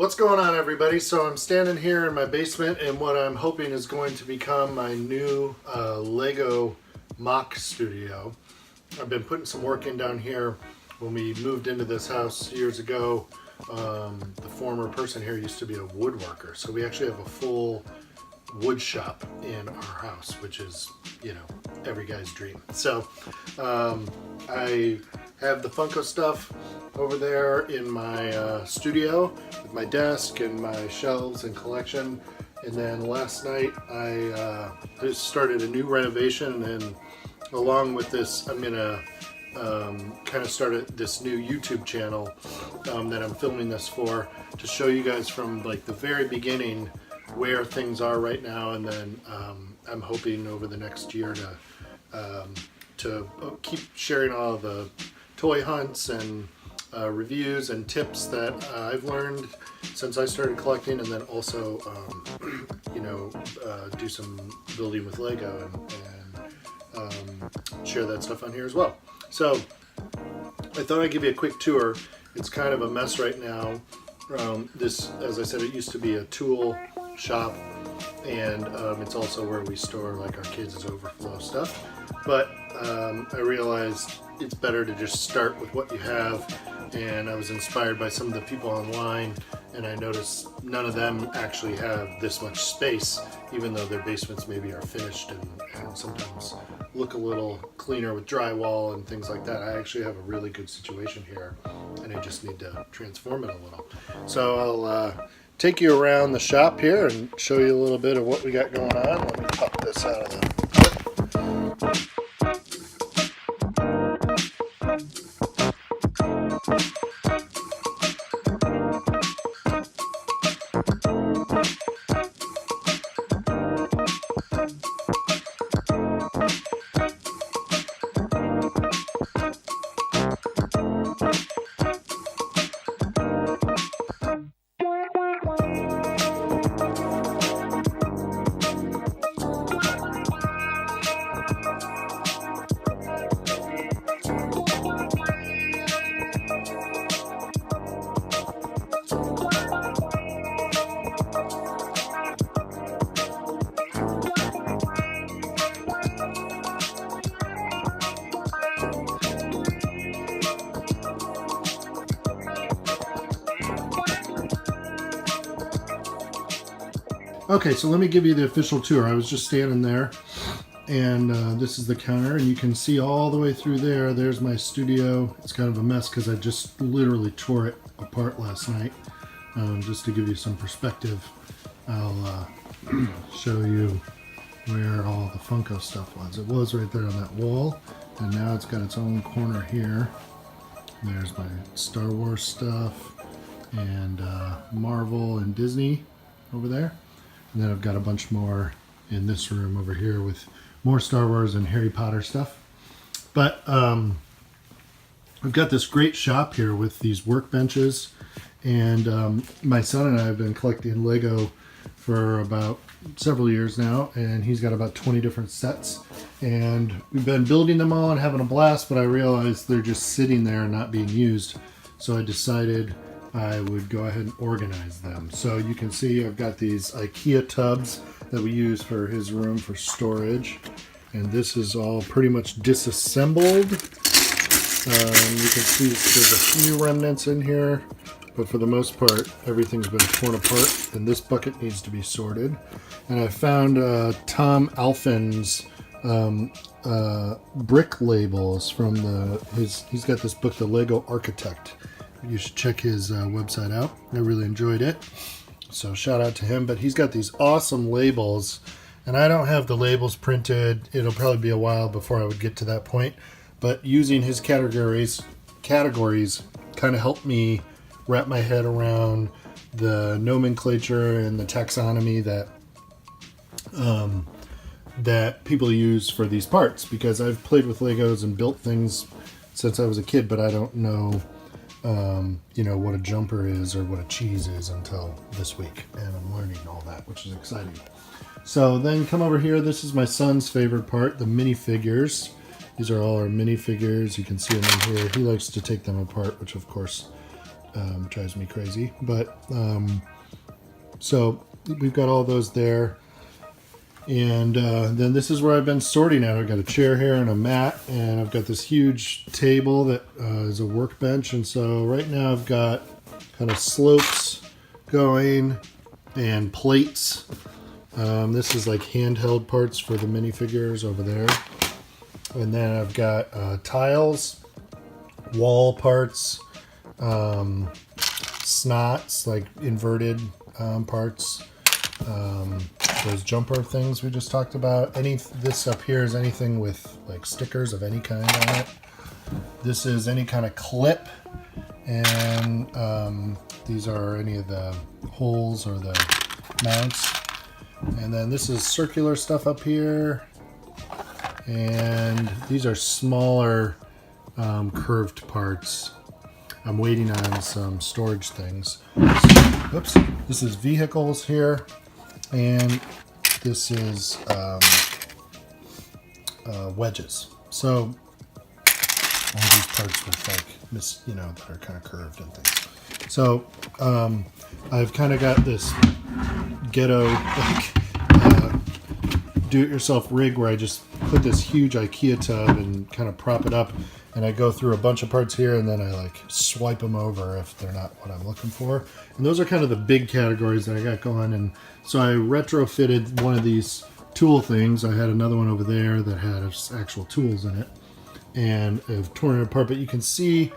What's going on, everybody? So I'm standing here in my basement in what I'm hoping is going to become my new Lego mock studio. I've been putting some work in down here. When we moved into this house years ago, the former person here used to be a woodworker. So we actually have a full wood shop in our house, which is, you know, every guy's dream. So I have the Funko stuff over there in my studio with my desk and my shelves and collection. And then last night I just started a new renovation, and along with this I'm gonna kind of start this new YouTube channel that I'm filming this for, to show you guys from like the very beginning where things are right now, and then I'm hoping over the next year to keep sharing all the toy hunts and reviews and tips that I've learned since I started collecting, and then also do some building with Lego and share that stuff on here as well. So I thought I'd give you a quick tour. It's kind of a mess right now. This, as I said, it used to be a tool shop, and it's also where we store like our kids' overflow stuff. But I realized it's better to just start with what you have, and I was inspired by some of the people online, and I noticed none of them actually have this much space, even though their basements maybe are finished and sometimes look a little cleaner with drywall and things like that. I actually have a really good situation here, and I just need to transform it a little. So I'll take you around the shop here and show you a little bit of what we got going on. Let me pop this out of the Okay, so let me give you the official tour. I was just standing there, and this is the counter, and you can see all the way through there. There's my studio. It's kind of a mess because I just literally tore it apart last night. Just to give you some perspective, I'll show you where all the Funko stuff was. It was right there on that wall, and now it's got its own corner here. There's my Star Wars stuff and Marvel and Disney over there. And then I've got a bunch more in this room over here with more Star Wars and Harry Potter stuff. But I've got this great shop here with these workbenches. And my son and I have been collecting Lego for about several years now. And he's got about 20 different sets. And we've been building them all and having a blast, but I realized they're just sitting there and not being used. So I decided I would go ahead and organize them. So you can see I've got these IKEA tubs that we use for his room for storage, and this is all pretty much disassembled. You can see there's a few remnants in here, but for the most part everything's been torn apart, and this bucket needs to be sorted. And I found Tom Alphin's brick labels from he's got this book, The Lego Architect. You should check his website out. I really enjoyed it, so shout out to him. But he's got these awesome labels, and I don't have the labels printed. It'll probably be a while before I would get to that point, but using his categories kind of helped me wrap my head around the nomenclature and the taxonomy that people use for these parts, because I've played with Legos and built things since I was a kid, but I don't know what a jumper is or what a cheese is until this week, and I'm learning all that, which is exciting. So then come over here. This is my son's favorite part, the minifigures. These are all our minifigures. You can see them in here. He likes to take them apart, which of course drives me crazy. But so we've got all those there. And then this is where I've been sorting out. I've got a chair here and a mat, and I've got this huge table that is a workbench. And so right now I've got kind of slopes going and plates. This is like handheld parts for the minifigures over there. And then I've got tiles, wall parts, snots, like inverted parts. Those jumper things we just talked about. This up here is anything with like stickers of any kind on it. This is any kind of clip, and these are any of the holes or the mounts. And then this is circular stuff up here, and these are smaller curved parts. I'm waiting on some storage things. Oops, this is vehicles here. And this is wedges. So all these parts with like that are kind of curved and things. So I've kind of got this ghetto like do-it-yourself rig where I just put this huge IKEA tub and kind of prop it up, and I go through a bunch of parts here, and then I like swipe them over if they're not what I'm looking for. And those are kind of the big categories that I got going. And so I retrofitted one of these tool things. I had another one over there that had actual tools in it, and I've torn it apart. But you can see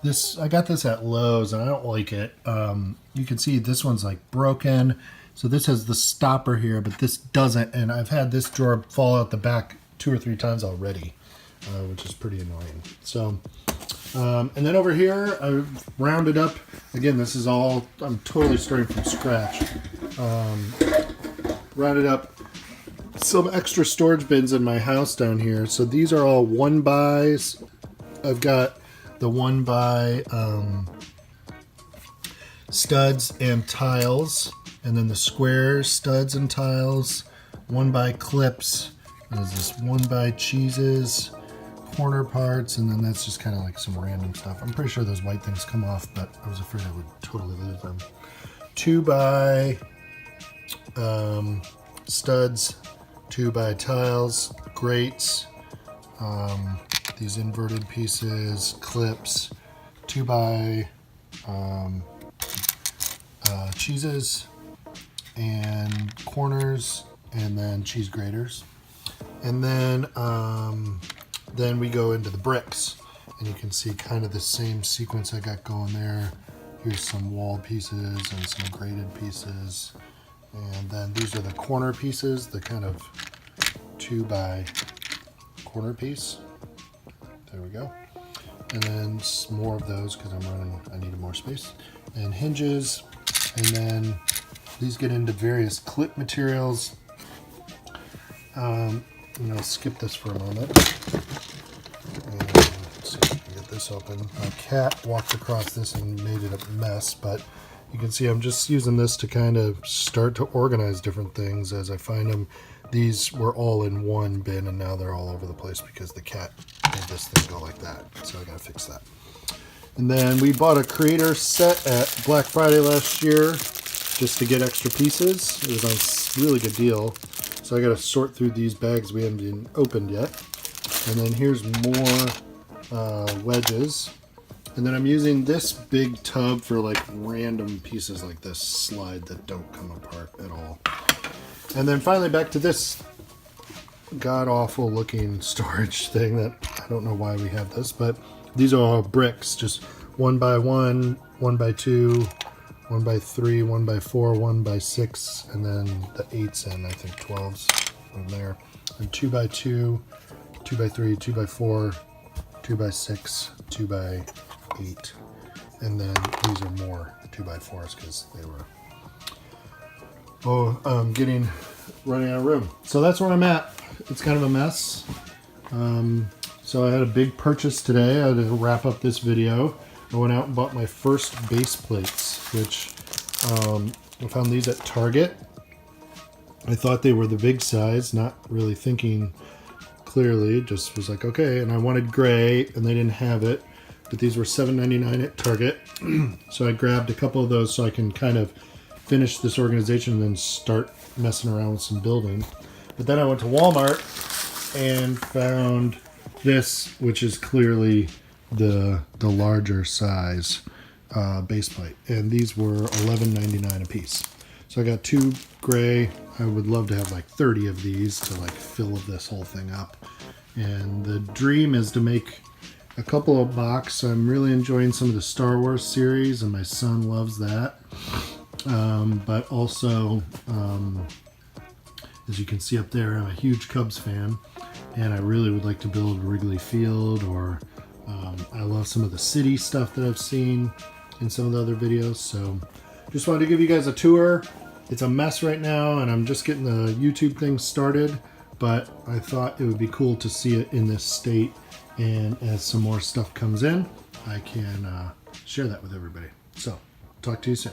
this, I got this at Lowe's, and I don't like it. You can see this one's like broken. So this has the stopper here, but this doesn't. And I've had this drawer fall out the back 2 or 3 times already, which is pretty annoying. So, and then over here, I've rounded up. Again, this is all, I'm totally starting from scratch. Rounded up some extra storage bins in my house down here. So these are all 1-bys. I've got the 1-by studs and tiles, and then the square studs and tiles, 1-by clips. There's this 1-by cheeses, corner parts, and then that's just kind of like some random stuff. I'm pretty sure those white things come off, but I was afraid I would totally lose them. 2-by studs, 2-by tiles, grates, these inverted pieces, clips, 2-by cheeses and corners, and then cheese graters. And then we go into the bricks, and you can see kind of the same sequence I got going there. Here's some wall pieces and some graded pieces, and then these are the corner pieces, the kind of 2-by corner piece. There we go. And then more of those because I needed more space. And hinges, and then these get into various clip materials. And I'll skip this for a moment. And let's see if I can get this open. My cat walked across this and made it a mess, but you can see I'm just using this to kind of start to organize different things as I find them. These were all in one bin, and now they're all over the place because the cat made this thing go like that. So I gotta fix that. And then we bought a creator set at Black Friday last year just to get extra pieces. It was a really good deal. So I got to sort through these bags we haven't even opened yet. And then here's more wedges. And then I'm using this big tub for like random pieces like this slide that don't come apart at all. And then finally back to this god-awful looking storage thing that I don't know why we have this, but these are all bricks, just 1-by-1, 1-by-2, 1-by-3, 1-by-4, 1-by-6, and then the 8s and I think 12s from there. And 2-by-2, 2-by-3, 2-by-4, 2-by-6, 2-by-8. And then these are more 2-by-4s because they were running out of room. So that's where I'm at. It's kind of a mess. So I had a big purchase today. I had to wrap up this video. I went out and bought my first base plates, which I found these at Target. I thought they were the big size, not really thinking clearly, just was like, okay, and I wanted gray, and they didn't have it. but these were $7.99 at Target. So I grabbed a couple of those so I can kind of finish this organization and then start messing around with some building. But then I went to Walmart and found this, which is clearly the larger size base plate, and these were $11.99 a piece. So I got 2 gray. I would love to have like 30 of these to like fill this whole thing up. And the dream is to make a couple of box. I'm really enjoying some of the Star Wars series, and my son loves that. But also, as you can see up there, I'm a huge Cubs fan, and I really would like to build Wrigley Field, or I love some of the city stuff that I've seen in some of the other videos. So just wanted to give you guys a tour. It's a mess right now, and I'm just getting the YouTube thing started, but I thought it would be cool to see it in this state, and as some more stuff comes in, I can share that with everybody. So, talk to you soon.